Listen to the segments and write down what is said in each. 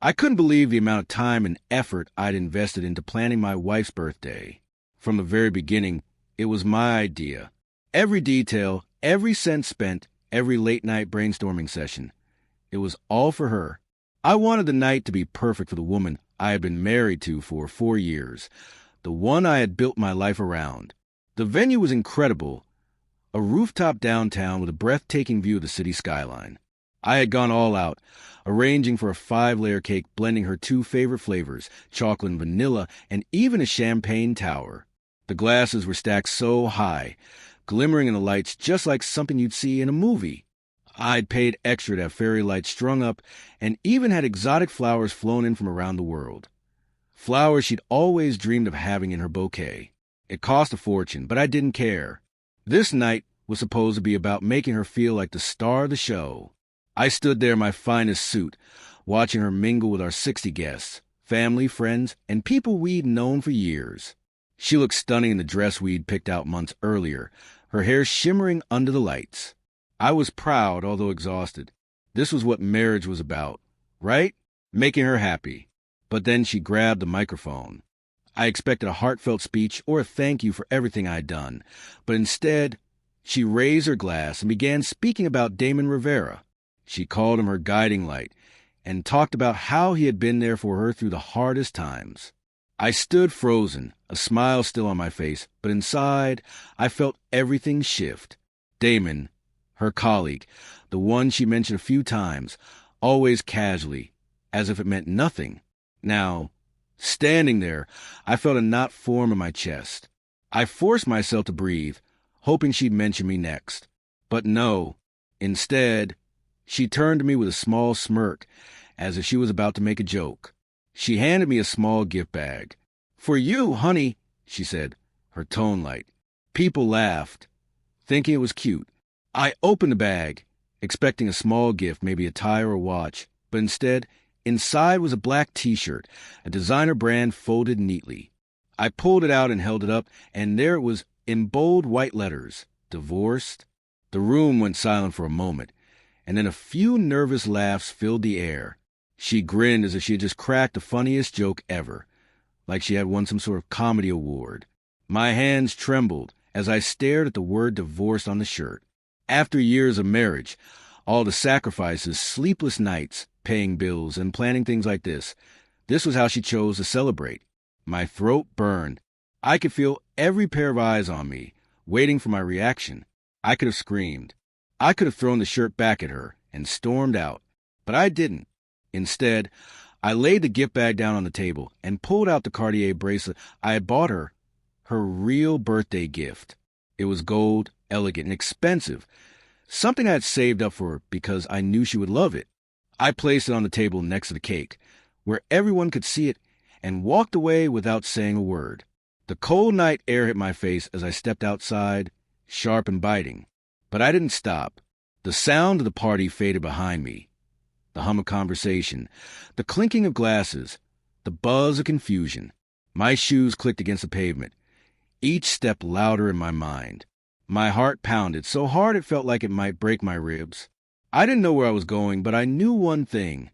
I couldn't believe the amount of time and effort I'd invested into planning my wife's birthday. From the very beginning, it was my idea. Every detail, every cent spent, every late-night brainstorming session. It was all for her. I wanted the night to be perfect for the woman I had been married to for 4 years, the one I had built my life around. The venue was incredible, a rooftop downtown with a breathtaking view of the city skyline. I had gone all out, arranging for a 5-layer cake blending her 2 favorite flavors, chocolate and vanilla, and even a champagne tower. The glasses were stacked so high, glimmering in the lights just like something you'd see in a movie. I'd paid extra to have fairy lights strung up and even had exotic flowers flown in from around the world. Flowers she'd always dreamed of having in her bouquet. It cost a fortune, but I didn't care. This night was supposed to be about making her feel like the star of the show. I stood there in my finest suit, watching her mingle with our 60 guests, family, friends, and people we'd known for years. She looked stunning in the dress we'd picked out months earlier, her hair shimmering under the lights. I was proud, although exhausted. This was what marriage was about, right? Making her happy. But then she grabbed the microphone. I expected a heartfelt speech or a thank you for everything I'd done, but instead, she raised her glass and began speaking about Damon Rivera. She called him her guiding light and talked about how he had been there for her through the hardest times. I stood frozen, a smile still on my face, but inside, I felt everything shift. Damon, her colleague, the one she mentioned a few times, always casually, as if it meant nothing. Now, standing there, I felt a knot form in my chest. I forced myself to breathe, hoping she'd mention me next. But no. Instead, she turned to me with a small smirk, as if she was about to make a joke. She handed me a small gift bag. "For you, honey," she said, her tone light. People laughed, thinking it was cute. I opened the bag, expecting a small gift, maybe a tie or a watch, but instead, inside was a black T-shirt, a designer brand folded neatly. I pulled it out and held it up, and there it was in bold white letters, "Divorced." The room went silent for a moment, and then a few nervous laughs filled the air. She grinned as if she had just cracked the funniest joke ever, like she had won some sort of comedy award. My hands trembled as I stared at the word divorced on the shirt. After years of marriage, all the sacrifices, sleepless nights, paying bills, and planning things like this was how she chose to celebrate. My throat burned. I could feel every pair of eyes on me, waiting for my reaction. I could have screamed. I could have thrown the shirt back at her and stormed out, but I didn't. Instead, I laid the gift bag down on the table and pulled out the Cartier bracelet I had bought her real birthday gift. It was gold, elegant, and expensive, something I had saved up for her because I knew she would love it. I placed it on the table next to the cake, where everyone could see it, and walked away without saying a word. The cold night air hit my face as I stepped outside, sharp and biting. But I didn't stop. The sound of the party faded behind me. The hum of conversation, the clinking of glasses, the buzz of confusion. My shoes clicked against the pavement, each step louder in my mind. My heart pounded so hard it felt like it might break my ribs. I didn't know where I was going, but I knew one thing.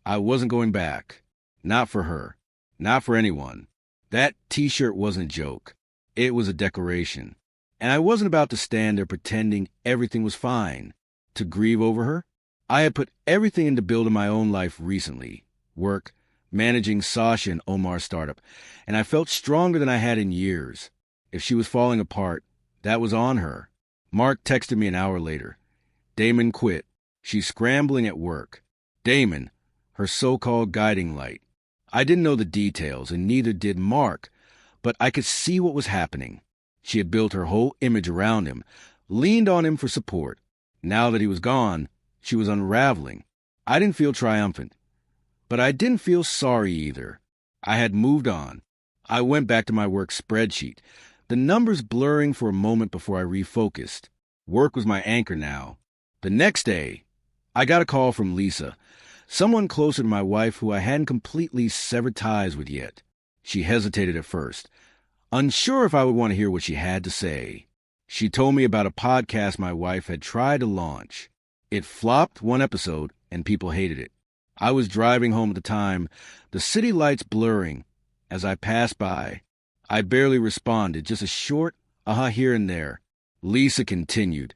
I wasn't going back. Not for her. Not for anyone. That T-shirt wasn't a joke. It was a declaration. And I wasn't about to stand there pretending everything was fine. To grieve over her? I had put everything into building my own life recently. Work, managing Sasha and Omar's startup, and I felt stronger than I had in years. If she was falling apart, that was on her. Mark texted me an hour later. Damon quit. She's scrambling at work. Damon, her so-called guiding light. I didn't know the details, and neither did Mark, but I could see what was happening. She had built her whole image around him, leaned on him for support. Now that he was gone, she was unraveling. I didn't feel triumphant, but I didn't feel sorry either. I had moved on. I went back to my work spreadsheet, the numbers blurring for a moment before I refocused. Work was my anchor now. The next day, I got a call from Lisa, someone closer to my wife who I hadn't completely severed ties with yet. She hesitated at first, unsure if I would want to hear what she had to say. She told me about a podcast my wife had tried to launch. It flopped one episode, and people hated it. I was driving home at the time, the city lights blurring. As I passed by, I barely responded, just a short here and there. Lisa continued,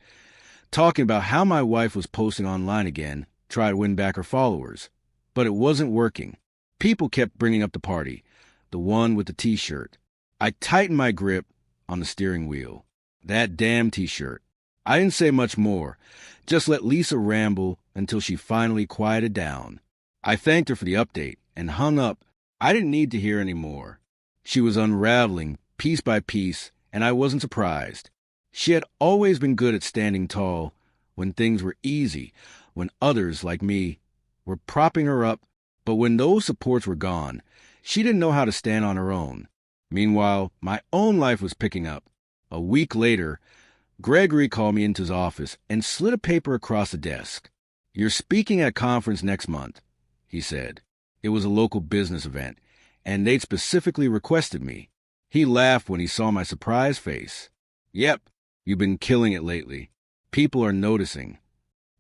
talking about how my wife was posting online again, try to win back her followers. But it wasn't working. People kept bringing up the party, the one with the t-shirt. I tightened my grip on the steering wheel. That damn t-shirt. I didn't say much more, just let Lisa ramble until she finally quieted down. I thanked her for the update and hung up. I didn't need to hear any more. She was unraveling piece by piece, and I wasn't surprised. She had always been good at standing tall when things were easy, when others, like me, were propping her up. But when those supports were gone, she didn't know how to stand on her own. Meanwhile, my own life was picking up. A week later, Gregory called me into his office and slid a paper across the desk. "You're speaking at a conference next month," he said. It was a local business event, and they'd specifically requested me. He laughed when he saw my surprised face. "Yep, you've been killing it lately. People are noticing."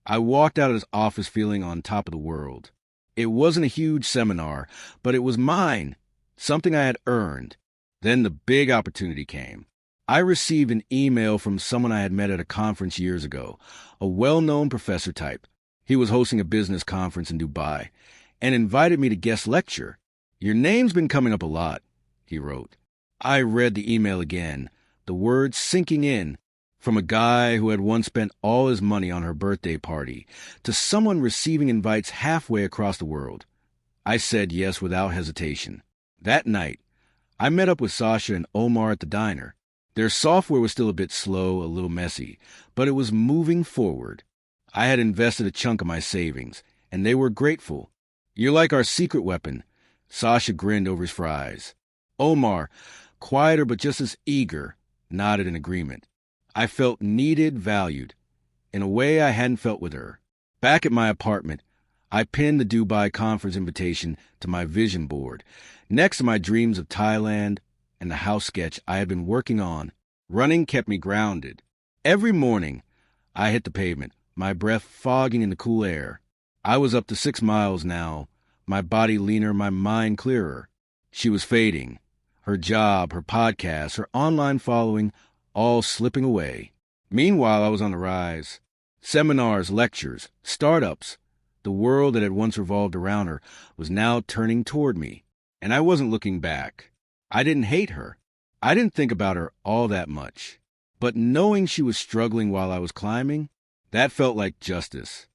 I walked out of his office feeling on top of the world. It wasn't a huge seminar, but it was mine, something I had earned. Then the big opportunity came. I received an email from someone I had met at a conference years ago, a well-known professor type. He was hosting a business conference in Dubai and invited me to guest lecture. "Your name's been coming up a lot," he wrote. I read the email again, the words sinking in, from a guy who had once spent all his money on her birthday party to someone receiving invites halfway across the world. I said yes without hesitation. That night, I met up with Sasha and Omar at the diner. Their software was still a bit slow, a little messy, but it was moving forward. I had invested a chunk of my savings, and they were grateful. "You're like our secret weapon." Sasha grinned over his fries. Omar, quieter but just as eager, nodded in agreement. I felt needed, valued, in a way I hadn't felt with her. Back at my apartment, I pinned the Dubai conference invitation to my vision board, next to my dreams of Thailand and the house sketch I had been working on. Running kept me grounded. Every morning, I hit the pavement, my breath fogging in the cool air. I was up to 6 miles now, my body leaner, my mind clearer. She was fading. Her job, her podcast, her online following, all slipping away. Meanwhile, I was on the rise. Seminars, lectures, startups. The world that had once revolved around her was now turning toward me, and I wasn't looking back. I didn't hate her. I didn't think about her all that much. But knowing she was struggling while I was climbing, that felt like justice.